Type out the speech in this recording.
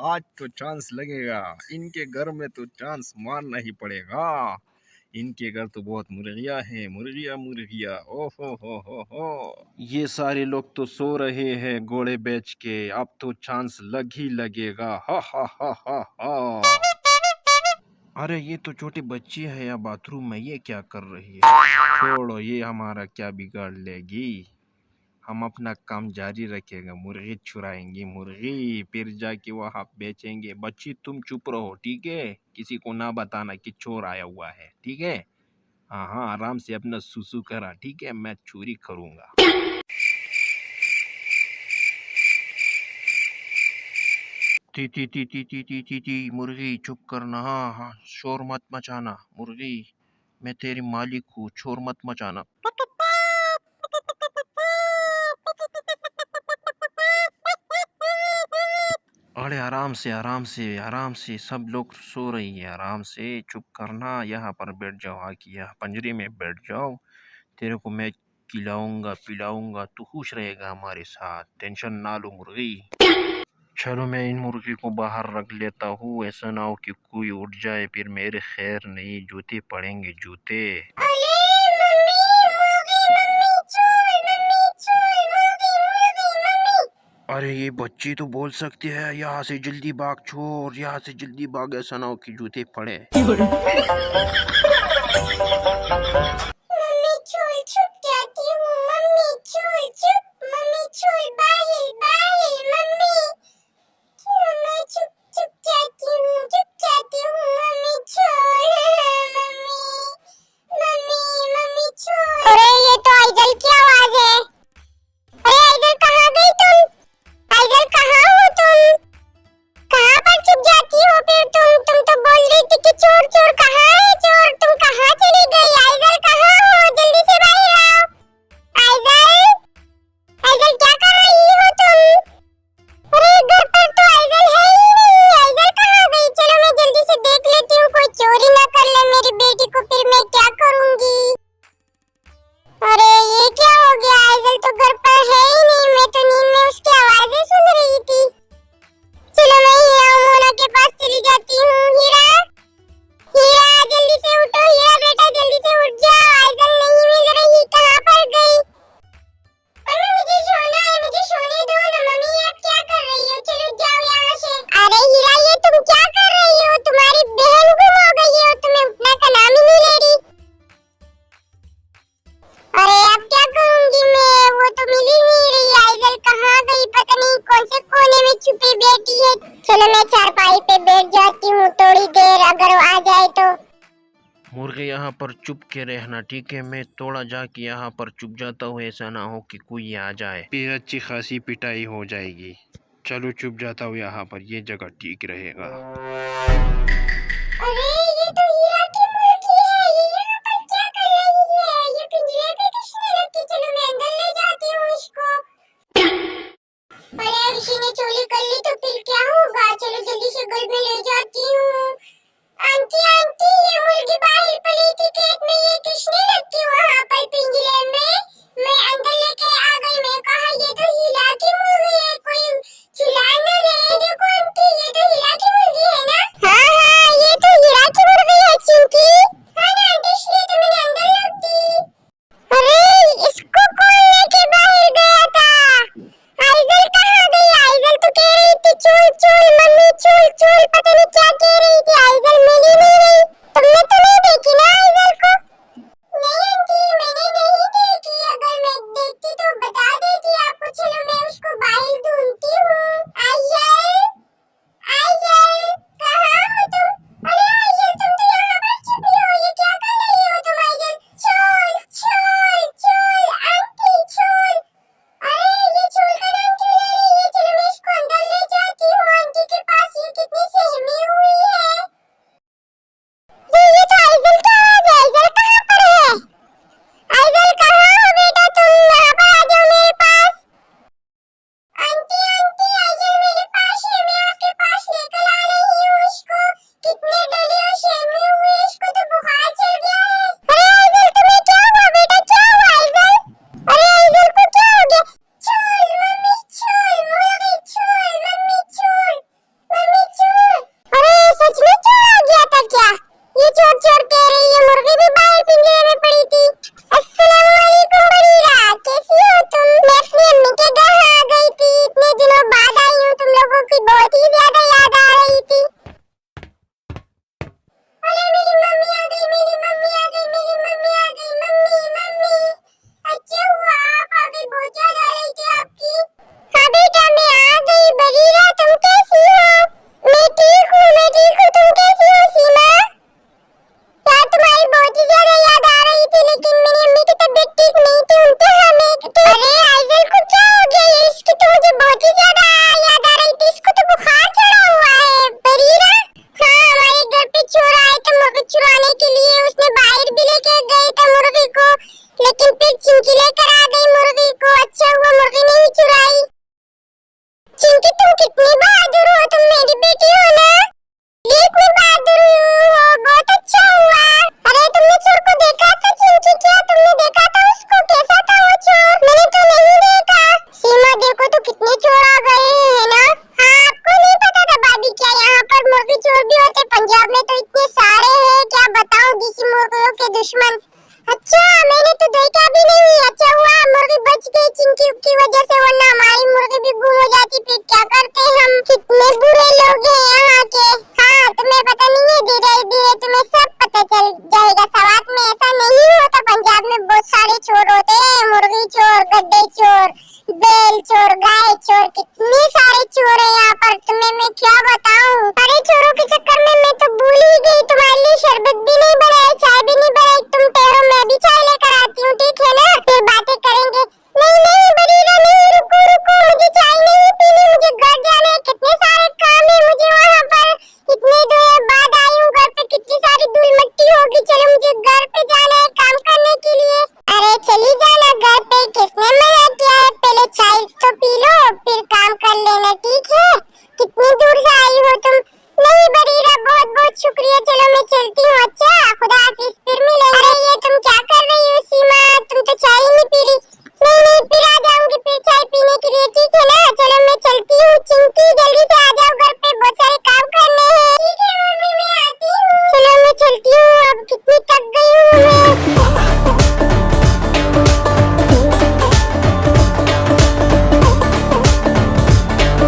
आज तो चांस लगेगा। इनके घर में तो चांस मारना ही पड़ेगा। इनके घर तो बहुत मुर्गियां हैं, मुर्गियां मुर्गियां। हो। ये सारे लोग तो सो रहे हैं घोड़े बेच के। अब तो चांस लग ही लगेगा। हा। अरे ये तो छोटी बच्ची है या बाथरूम में, ये क्या कर रही है? छोड़ो, ये हमारा क्या बिगाड़ लेगी। हम अपना काम जारी रखेंगे, मुर्गी छुड़ाएंगे मुर्गी, फिर जाके वहां बेचेंगे। बच्ची तुम चुप रहो, ठीक है? किसी को ना बताना कि चोर आया हुआ है, ठीक है? हाँ हाँ, आराम से अपना सुसु करा, ठीक है? मैं चोरी करूंगा। टी मुर्गी चुप करना। हाँ हाँ, शोर मत मचाना मुर्गी। मैं तेरी मालिक हूँ, शोर मत मचाना। अरे आराम से सब लोग सो रही है। आराम से चुप करना। यहाँ पर बैठ जाओ, आके यहाँ पंजरे में बैठ जाओ। तेरे को मैं खिलाऊंगा पिलाऊंगा, तू खुश रहेगा हमारे साथ। टेंशन ना लो मुर्गी। चलो मैं इन मुर्गी को बाहर रख लेता हूँ। ऐसा ना हो कि कोई उठ जाए, फिर मेरे खैर नहीं, जूते पड़ेंगे जूते। अरे ये बच्ची तो बोल सकती है, यहाँ से जल्दी भाग छोड़, यहाँ से जल्दी भाग, ऐसा ना हो कि जूते पड़े। मम्मी छोड़, छुप जाती हूँ। मम्मी छोड़, चुप। मम्मी छोड़, बाहिर बाहिर। मम्मी मैं चुप चुप जाती हूँ, चुप जाती हूँ। मम्मी छोड़। मम्मी छोड़। अरे ये तो आइजल की आवाज है। अरे आइजल कहाँ गई तुम? आइजल कहाँ हो तुम? कहाँ पर छुप जाती हो फिर तुम तो बोल रही थी कि चोर चोर। कहाँ है चोर? तुम कहाँ चली गई? आइजल कहाँ हो? जल्दी से बाहर आओ। आइजल, आइजल क्या कर रही हो तुम? अरे घर पर तो आइजल है ही नहीं। आइजल कहाँ गई? चलो मैं जल्दी से देख लेती हूँ, कोई चोरी ना कर ले मेरी बेटी को, फिर मैं क्या करूँगी। अरे ये क्या हो गया? आइजल तो घर पर है ही नहीं। मैं तो नींद में उसकी आवाजें सुन रही थी। चलो मैं हीरा मोना के पास चली जाती हूँ। हीरा, हीरा जल्दी से उठो। हीरा बेटा जल्दी से उठ जाओ। आइजल नहीं मिल रही, कहाँ पर गई? मम्मी मुझे सोना है, मुझे सोने दो ना। मम्मी आप क्या कर रही हो? चलो जाओ यहाँ से। अरे हीरा ये तुम क्या कर रही हो? तुम्हारी बहन गुम हो गई है और तुम्हें उठने का नाम ही नहीं ले रही। अरे अब क्या करूँगी मैं? वो तो मिल ही नहीं रही। आइजल कहाँ गई? पता नहीं कौन से कोने में छुपी बैठी है। चलो मैं चारपाई पे बैठ जाती हूँ थोड़ी देर, अगर वो आ जाए तो। मुर्गे यहाँ पर चुप के रहना, ठीक है? मैं थोड़ा जाके यहाँ पर चुप जाता हूँ, ऐसा ना हो कि कोई आ जाए, फिर अच्छी खासी पिटाई हो जाएगी। चलो चुप जाता हूँ यहाँ पर, ये जगह ठीक रहेगा। अरे ये तो हीरा की मुर्गी है। ये यहाँ पर क्या कर रही है? ये पिंजरे पे किसने रखी? चलो मैं अंदर ले जाती हूँ इसको। अरे ऋषि ने चोरी कर ली तो फिर क्या होगा? चलो जल्दी से घर में ले जाती हूँ। आंटी आंटी, ये मुर्गी बाहर पड़ी थी खेत में, ये किसने रखी वहाँ पर पिंजरे में? मैं अंदर लेके आ गई। मैं कहा ये तो हीरा की मुर्गी है, कोई चिल्ला न रहे। देखो आंटी, ये तो हीरा की मुर्गी है ना? हाँ हाँ, ये तो हीरा अरे आइजल को क्या हो गया? ये इसकी तो मुझे बहुत ही ज्यादा याद आ रही थी। इसको तो बुखार चढ़ा हुआ है। बरीरा, हाँ हमारे घर पे चोर आए थे मुर्गी चुराने के लिए। उसने बाहर भी लेके गए थे मुर्गी को, लेकिन फिर चिंकी लेकर आ गई मुर्गी को। अच्छा हुआ मुर्गी नहीं चुराई। चिंकी तुम कितनी बहादुर हो, तुम मेरी बेटी हो ना? इतनी बहादुर हो, बहुत अच्छा हुआ। अरे तुमने चोर को देखा था चिंकी? क्या तुमने देखा था उसको? कैसा था वो चोर? मैंने तो नहीं देखा। सीमा देखो तो कितने चोर आ गए हैं ना। हाँ आपको नहीं पता था भाभी? क्या यहाँ पर मुर्गी चोर भी होते? पंजाब में तो इतने सारे हैं, क्या बताऊं, देसी मुर्गियों के दुश्मन। अच्छा मैंने तो देखा भी नहीं। अच्छा हुआ मुर्गी बच गई चिंकी की वजह से, वरना हमारी मुर्गी भी गुम हो जाती। फिर क्या करते हम? कितने बुरे लोग हैं यहाँ के। हाँ तुम्हें पता नहीं है, धीरे धीरे तुम्हें सब पता चल जाएगा। सवात में ऐसा नहीं होता। पंजाब में बहुत सारे चोर होते हैं, मुर्गी चोर, गड्ढे चोर, बैल चोर, गाय चोर, कितने सारे चोर है यहाँ पर। तुम्हें मैं क्या बताऊं? अरे चोरों के चक्कर में मैं तो भूल ही गई, तुम्हारे लिए शरबत भी नहीं बनाया, चाय भी नहीं बनाई। तुम ठहरो, मैं भी चाय लेकर आती हूँ, ठीक है ना? फिर बातें करेंगे